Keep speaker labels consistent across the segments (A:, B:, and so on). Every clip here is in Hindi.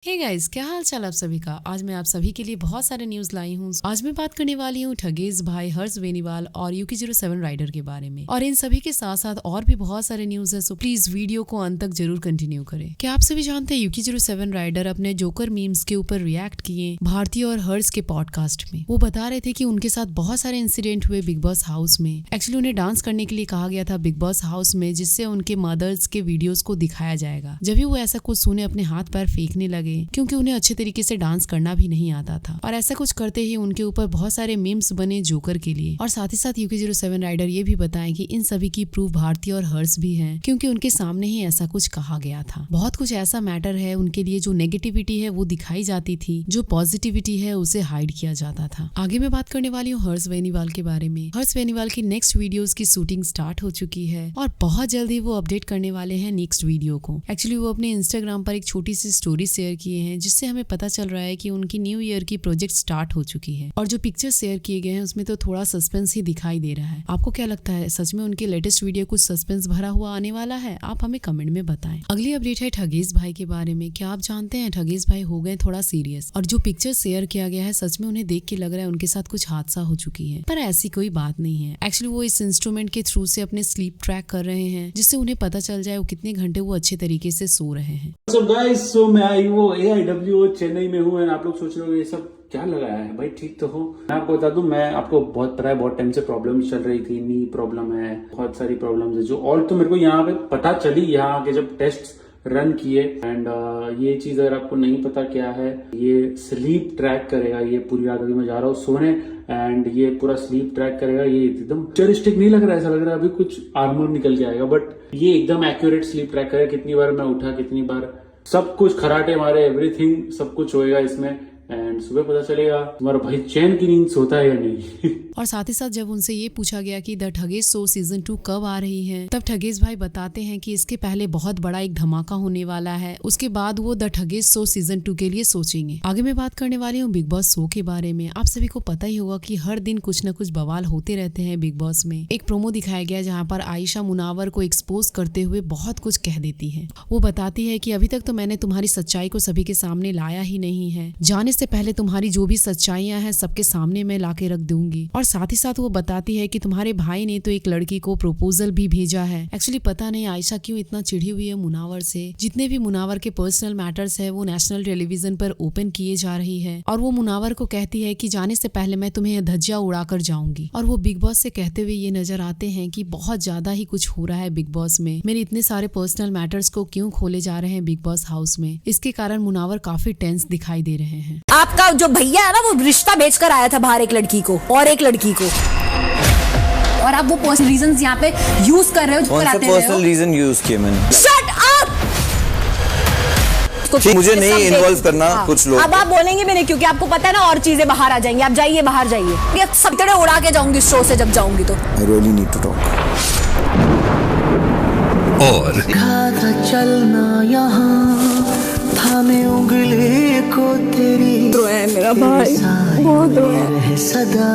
A: हे गाइस, क्या हाल चाल आप सभी का। आज मैं आप सभी के लिए बहुत सारे न्यूज लाई हूँ। आज मैं बात करने वाली हूँ ठगेश भाई, हर्ष बेनीवाल और UK07 राइडर के बारे में। और इन सभी के साथ साथ और भी बहुत सारे न्यूज है, सो प्लीज वीडियो को अंत तक जरूर कंटिन्यू करें। क्या आप सभी जानते हैं UK07 राइडर अपने जोकर मीम्स के ऊपर रिएक्ट किए भारती और हर्ष के पॉडकास्ट में। वो बता रहे थे कि उनके साथ बहुत सारे इंसिडेंट हुए बिग बॉस हाउस में। एक्चुअली उन्हें डांस करने के लिए कहा गया था बिग बॉस हाउस में, जिससे उनके मदर्स के वीडियोस को दिखाया जाएगा। जब भी वो ऐसा कुछ सुने अपने हाथ पैर फेंकने लगे, क्योंकि उन्हें अच्छे तरीके से डांस करना भी नहीं आता था। और ऐसा कुछ करते ही उनके ऊपर बहुत सारे मीम्स बने जोकर के लिए। और साथ ही साथ UK07 राइडर ये भी बताएं कि इन सभी की प्रूफ भारती और हर्ष भी हैं, क्योंकि उनके सामने ही ऐसा कुछ कहा गया था। बहुत कुछ ऐसा मैटर है उनके लिए, जो नेगेटिविटी है वो दिखाई जाती थी, जो पॉजिटिविटी है उसे हाइड किया जाता था। आगे मैं बात करने वाली हूँ हर्ष बेनीवाल के बारे में। हर्ष बेनीवाल की नेक्स्ट वीडियोस की शूटिंग स्टार्ट हो चुकी है और बहुत जल्द ही वो अपडेट करने वाले हैं नेक्स्ट वीडियो को। एक्चुअली वो अपने इंस्टाग्राम पर एक छोटी सी स्टोरी शेयर किए हैं, जिससे हमें पता चल रहा है कि उनकी न्यू ईयर की प्रोजेक्ट स्टार्ट हो चुकी है। और जो पिक्चर शेयर किए गए हैं उसमें तो थोड़ा सस्पेंस ही दिखाई दे रहा है। आपको क्या लगता है, सच में उनकी लेटेस्ट वीडियो कुछ सस्पेंस भरा हुआ आने वाला है? आप हमें कमेंट में बताएं। अगली अपडेट है ठगेश भाई के बारे में। क्या आप जानते हैं ठगेश भाई हो गए थोड़ा सीरियस, और जो पिक्चर शेयर किया गया है सच में उन्हें देख के लग रहा है उनके साथ कुछ हादसा हो चुकी है, पर ऐसी कोई बात नहीं है। एक्चुअली वो इस इंस्ट्रूमेंट के थ्रू से अपने स्लीप ट्रैक कर रहे हैं, जिससे उन्हें पता चल जाए वो कितने घंटे वो अच्छे तरीके से सो रहे हैं।
B: So guys, मैं आई वो AIW चेन्नई में हूँ। आप लोग सोच रहे हो ये सब क्या लगाया है भाई, ठीक तो हो। मैं आपको बता दूं, मैं आपको बहुत पता है बहुत टाइम से प्रॉब्लम चल रही थी, नी प्रॉब्लम है, बहुत सारी प्रॉब्लम्स है, जो ऑल तो मेरे को यहाँ पे पता चली यहाँ आके जब टेस्ट रन किए। एंड ये चीज अगर आपको नहीं पता क्या है, ये स्लीप ट्रैक करेगा। ये पूरी रात अभी मैं जा रहा हूँ सोने एंड ये पूरा स्लीप ट्रैक करेगा। ये एकदम फ्यूचरिस्टिक नहीं लग रहा है, ऐसा लग रहा है अभी कुछ आर्मर निकल के आएगा, बट ये एकदम एक्यूरेट स्लीप ट्रैक करेगा। कितनी बार मैं उठा, कितनी बार सब कुछ खराटे मारे, एवरीथिंग सब कुछ होएगा इसमें। एंड सुबह पता चलेगा तुम्हारा भाई चैन की नींद सोता है या नहीं।
A: और साथ ही साथ जब उनसे ये पूछा गया कि द ठगेश शो सीजन 2 कब आ रही है, तब ठगेश भाई बताते हैं कि इसके पहले बहुत बड़ा एक धमाका होने वाला है, उसके बाद वो द ठगेश शो सीजन 2 के लिए सोचेंगे। आगे मैं बात करने वाली हूँ बिग बॉस शो के बारे में। आप सभी को पता ही होगा कि हर दिन कुछ न कुछ बवाल होते रहते हैं बिग बॉस में। एक प्रोमो दिखाया गया जहाँ पर आयशा मुनावर को एक्सपोज करते हुए बहुत कुछ कह देती है। वो बताती है कि अभी तक तो मैंने तुम्हारी सच्चाई को सभी के सामने लाया ही नहीं है, जाने से पहले तुम्हारी जो भी सच्चाइयां हैं सबके सामने मैं लाके रख दूंगी। और साथ ही साथ वो बताती है कि तुम्हारे भाई ने तो एक लड़की को प्रपोजल भी भेजा है। एक्चुअली पता नहीं आयशा क्यों इतना चिढ़ी हुई है मुनावर से। जितने भी मुनावर के पर्सनल मैटर्स है वो नेशनल टेलीविजन पर ओपन किए जा रही है, और वो मुनावर को कहती है कि जाने से पहले मैं तुम्हें धज्जियां उड़ाकर जाऊंगी। और वो बिग बॉस से कहते हुए ये नजर आते हैं कि बहुत ज्यादा ही कुछ हो रहा है बिग बॉस में। मेरे इतने सारे पर्सनल मैटर्स को क्यों खोले जा रहे हैं बिग बॉस हाउस में। इसके कारण मुनावर काफी टेंस दिखाई दे रहे हैं।
C: आपका जो भैया है ना, वो रिश्ता बेचकर आया था बाहर एक लड़की को और एक लड़की को, और आप वो पर्सनल रीजंस यहाँ पे यूज कर रहे हो।
D: कौन सा पर्सनल रीजन यूज किए मैंने?
C: Shut up!
D: मुझे नहीं इन्वॉल्व करना। हाँ। कुछ लोग
C: अब आप बोलेंगे भी नहीं, क्योंकि आपको पता है ना और चीजें बाहर आ जाएंगी। आप जाइए, बाहर जाइए। ये सब तरह उड़ा के जाऊंगी शो से जब जाऊंगी तो।
D: I really need to talk.
E: और
F: चलना यहाँ थामे उंगली को तेरी
C: तो है मेरा भाई, बहुत
F: रहे सदा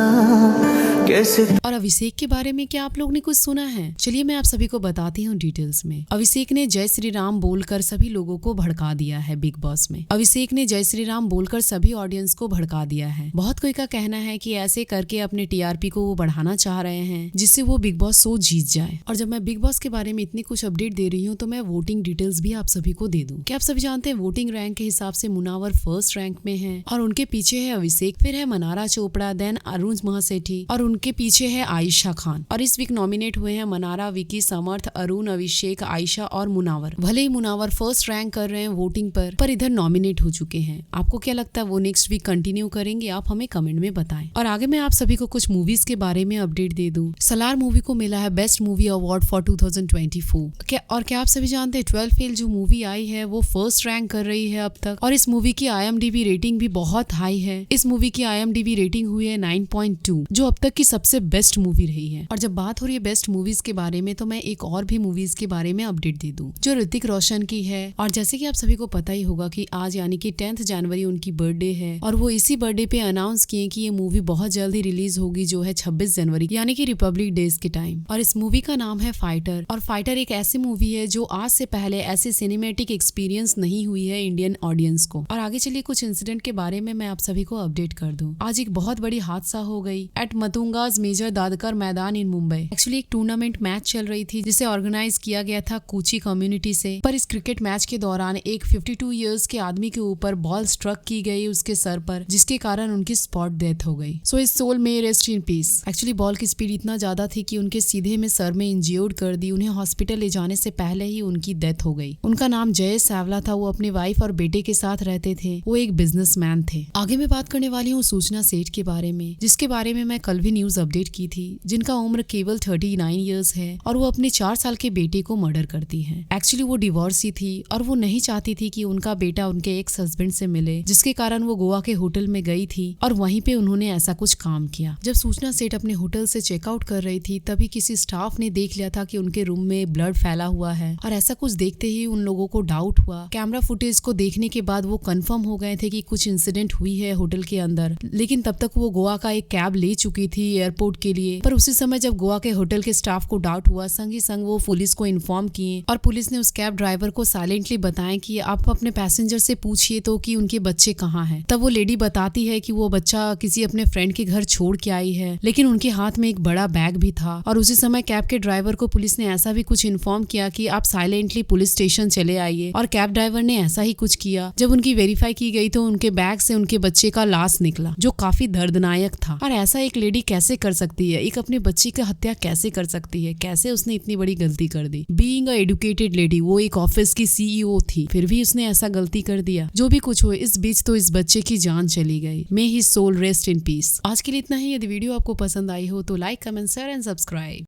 F: कैसे।
A: और अभिषेक के बारे में क्या आप लोग ने कुछ सुना है? चलिए मैं आप सभी को बताती हूँ डिटेल्स में। अभिषेक ने जय श्री राम बोलकर सभी लोगों को भड़का दिया है बिग बॉस में। अभिषेक ने जय श्री राम बोलकर सभी ऑडियंस को भड़का दिया है। बहुत कोई का कहना है कि ऐसे करके अपने TRP को वो बढ़ाना चाह रहे हैं, जिससे वो बिग बॉस शो जीत जाए। और जब मैं बिग बॉस के बारे में इतनी कुछ अपडेट दे रही हूँ तो मैं वोटिंग डिटेल्स भी आप सभी को दे दूं। क्या आप सभी जानते हैं वोटिंग रैंक के हिसाब से मुनावर फर्स्ट रैंक में है, और उनके पीछे है अभिषेक, फिर है मनारा चोपड़ा, देन अरुण महासेठी, और उनके पीछे है आयशा खान। और इस वीक नॉमिनेट हुए हैं मनारा, विकी, समर्थ, अरुण, अभिषेक, आयशा और मुनावर। भले ही मुनावर फर्स्ट रैंक कर रहे हैं वोटिंग पर इधर नॉमिनेट हो चुके हैं। आपको क्या लगता है वो नेक्स्ट वीक कंटिन्यू करेंगे? आप हमें कमेंट में बताएं। और आगे मैं आप सभी को कुछ मूवीज के बारे में अपडेट दे दूं। सलार मूवी को मिला है बेस्ट मूवी अवार्ड फॉर 2024। क्या आप सभी जानते हैं 12 फेल जो मूवी आई है वो फर्स्ट रैंक कर रही है अब तक, और इस मूवी की IMDb रेटिंग भी बहुत हाई है। इस मूवी की IMDb रेटिंग हुई है 9.2, जो अब तक की सबसे बेस्ट मूवी रही है। और जब बात हो रही है बेस्ट मूवीज के बारे में, तो मैं एक और भी मूवीज के बारे में अपडेट दे दूं जो ऋतिक रोशन की है। और जैसे कि आप सभी को पता ही होगा कि आज यानी कि 10 जनवरी उनकी बर्थडे है, और वो इसी बर्थडे पे अनाउंस किए कि ये मूवी बहुत जल्द ही रिलीज होगी, जो है 26 जनवरी यानी कि रिपब्लिक डेज के टाइम। और इस मूवी का नाम है फाइटर। और फाइटर एक ऐसी मूवी है जो आज से पहले ऐसे सिनेमैटिक एक्सपीरियंस नहीं हुई है इंडियन ऑडियंस को। और आगे चलिए कुछ इंसिडेंट के बारे में मैं आप सभी को अपडेट कर दूं। आज एक बहुत बड़ी हादसा हो गई एट मतुंगाज मेजर दादकर मैदान इन मुंबई। एक्चुअली एक टूर्नामेंट मैच चल रही थी जिसे ऑर्गेनाइज किया गया था कूची कम्युनिटी से। पर इस क्रिकेट मैच के दौरान एक 52 इयर्स के आदमी के ऊपर बॉल स्ट्रक की गई उसके सर पर, जिसके कारण उनकी स्पॉट डेथ हो गई। सो इस सोल में rest in piece. Actually ball की स्पीड इतना ज्यादा थी कि उनके सीधे में सर में इंज्योर्ड कर दी। उन्हें हॉस्पिटल ले जाने से पहले ही उनकी डेथ हो गई। उनका नाम जय सावला था। वो अपनी वाइफ और बेटे के साथ रहते थे। वो एक बिजनेसमैन थे। आगे मैं बात करने वाली हूँ सूचना सेठ के बारे में, जिसके बारे में मैं कल भी न्यूज अपडेट की थी, जिनका उम्र केवल 39 इयर्स है और वो अपने 4 साल के बेटे को मर्डर करती है। एक्चुअली वो डिवोर्सी थी और वो नहीं चाहती थी कि उनका बेटा उनके एक्स हस्बैंड से मिले, जिसके कारण वो गोवा के होटल में गई थी और वहीं पे उन्होंने ऐसा कुछ काम किया। जब सूचना सेठ अपने होटल से चेकआउट कर रही थी, तभी किसी स्टाफ ने देख लिया था कि उनके रूम में ब्लड फैला हुआ है। और ऐसा कुछ देखते ही उन लोगों को डाउट हुआ। कैमरा फुटेज को देखने के बाद वो कंफर्म हो गए थे कि कुछ इंसिडेंट हुई है होटल के अंदर। लेकिन तब तक वो गोवा का एक कैब ले चुकी थी एयरपोर्ट के लिए। पर उसी समय जब गोवा के होटल के स्टाफ को डाउट हुआ, संग ही संग वो पुलिस को इन्फॉर्म किए और पुलिस ने उस कैब ड्राइवर को साइलेंटली बताया कि आप अपने पैसेंजर से पूछिए तो कि उनके बच्चे कहाँ हैं। तब वो लेडी बताती है कि वो बच्चा किसी अपने फ्रेंड के घर छोड़ के आई है, लेकिन उनके हाथ में एक बड़ा बैग भी था। और उसी समय कैब के ड्राइवर को पुलिस ने ऐसा भी कुछ इन्फॉर्म किया कि आप साइलेंटली पुलिस स्टेशन चले आइए। और कैब ड्राइवर ने ऐसा ही कुछ किया। जब उनकी वेरीफाई की गई तो उनके बैग से उनके बच्चे का लाश निकला, जो काफी दर्दनायक था। और ऐसा एक लेडी कैसे कर सकती है, एक अपने बच्ची की हत्या कैसे कर सकती है, कैसे उसने इतनी बड़ी गलती कर दी। बीइंग अ एडुकेटेड लेडी, वो एक ऑफिस की CEO थी, फिर भी उसने ऐसा गलती कर दिया। जो भी कुछ हुए इस बीच तो इस बच्चे की जान चली गई। May his soul rest in peace. आज के लिए इतना ही। यदि वीडियो आपको पसंद आई हो तो like, comment, share and subscribe.